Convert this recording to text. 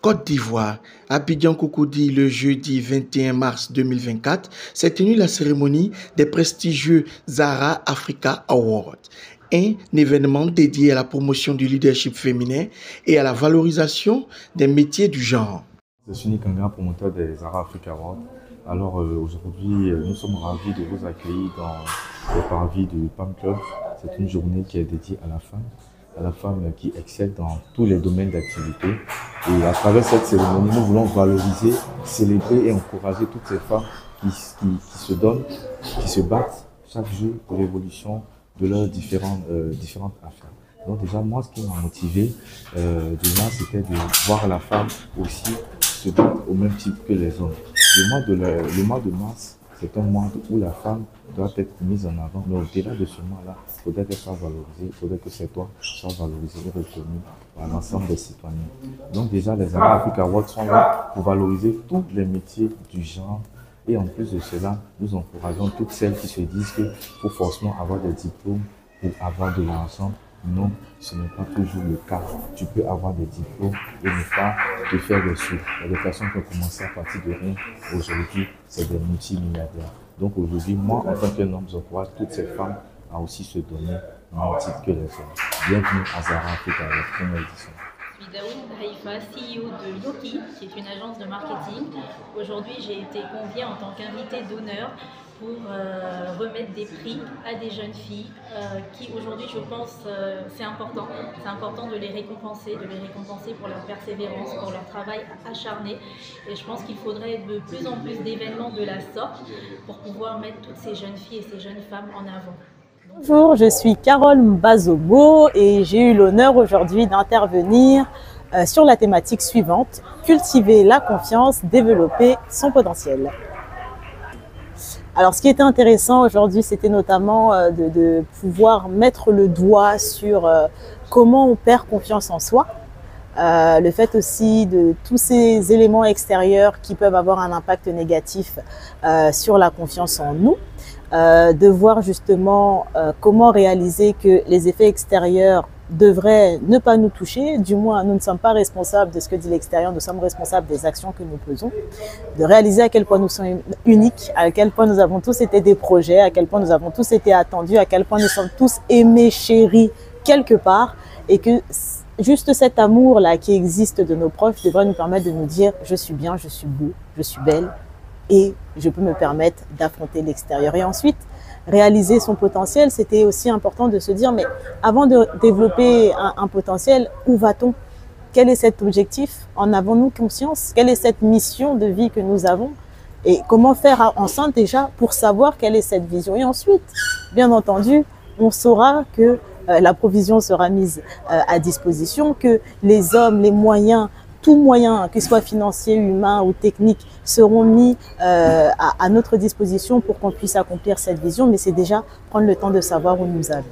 Côte d'Ivoire, Abidjan Cocody, le jeudi 21 mars 2024, s'est tenue la cérémonie des prestigieux Zara Africa Awards, un événement dédié à la promotion du leadership féminin et à la valorisation des métiers du genre. Je suis Nick, un grand promoteur des Zara Africa Awards. Alors aujourd'hui, nous sommes ravis de vous accueillir dans le parvis du PAM Club. C'est une journée qui est dédiée à la femme qui excelle dans tous les domaines d'activité. Et à travers cette cérémonie, nous voulons valoriser, célébrer et encourager toutes ces femmes qui se donnent, qui se battent chaque jour pour l'évolution de leurs différentes affaires. Donc déjà, moi, ce qui m'a motivé, c'était de voir la femme aussi se battre au même type que les hommes. Le mois de mars, c'est un mois où la femme doit être mise en avant. Mais au-delà de ce mois-là, il faudrait qu'elle soit valorisée, il faudrait que ses droits soient valorisés et reconnus par l'ensemble des citoyens. Donc déjà, les Zara Africa Awards sont là pour valoriser tous les métiers du genre. Et en plus de cela, nous encourageons toutes celles qui se disent qu'il faut forcément avoir des diplômes pour avoir de l'argent. Non, ce n'est pas toujours le cas. Tu peux avoir des diplômes et ne pas te faire des sous. Il y a des personnes qui ont commencé à partir de rien. Aujourd'hui, c'est des multimilliardaires. Donc aujourd'hui, moi, en tant qu'un homme, j'encourage toutes ces femmes à aussi se donner au même titre que les hommes. Bienvenue à Zara Africa, la première édition. Je suis Daoud Haïfa, CEO de Yoki, qui est une agence de marketing. Aujourd'hui, j'ai été conviée en tant qu'invitée d'honneur pour remettre des prix à des jeunes filles qui aujourd'hui, je pense, c'est important. C'est important de les récompenser pour leur persévérance, pour leur travail acharné. Et je pense qu'il faudrait de plus en plus d'événements de la sorte pour pouvoir mettre toutes ces jeunes filles et ces jeunes femmes en avant. Bonjour, je suis Carole Mbazobo et j'ai eu l'honneur aujourd'hui d'intervenir sur la thématique suivante, cultiver la confiance, développer son potentiel. Alors ce qui était intéressant aujourd'hui, c'était notamment de pouvoir mettre le doigt sur comment on perd confiance en soi. Le fait aussi de tous ces éléments extérieurs qui peuvent avoir un impact négatif sur la confiance en nous. De voir justement comment réaliser que les effets extérieurs devraient ne pas nous toucher, du moins nous ne sommes pas responsables de ce que dit l'extérieur, nous sommes responsables des actions que nous faisons, de réaliser à quel point nous sommes uniques, à quel point nous avons tous été des projets, à quel point nous avons tous été attendus, à quel point nous sommes tous aimés, chéris quelque part, et que juste cet amour-là qui existe de nos proches devrait nous permettre de nous dire « je suis bien, je suis beau, je suis belle ». Et je peux me permettre d'affronter l'extérieur. Et ensuite, réaliser son potentiel, c'était aussi important de se dire, mais avant de développer un potentiel, où va-t-on? Quel est cet objectif? En avons-nous conscience? Quelle est cette mission de vie que nous avons? Et comment faire ensemble déjà pour savoir quelle est cette vision? Et ensuite, bien entendu, on saura que la provision sera mise à disposition, que les hommes, les moyens, tout moyen, qu'ils soient financiers, humains ou techniques, seront mis à notre disposition pour qu'on puisse accomplir cette vision. Mais c'est déjà prendre le temps de savoir où nous allons.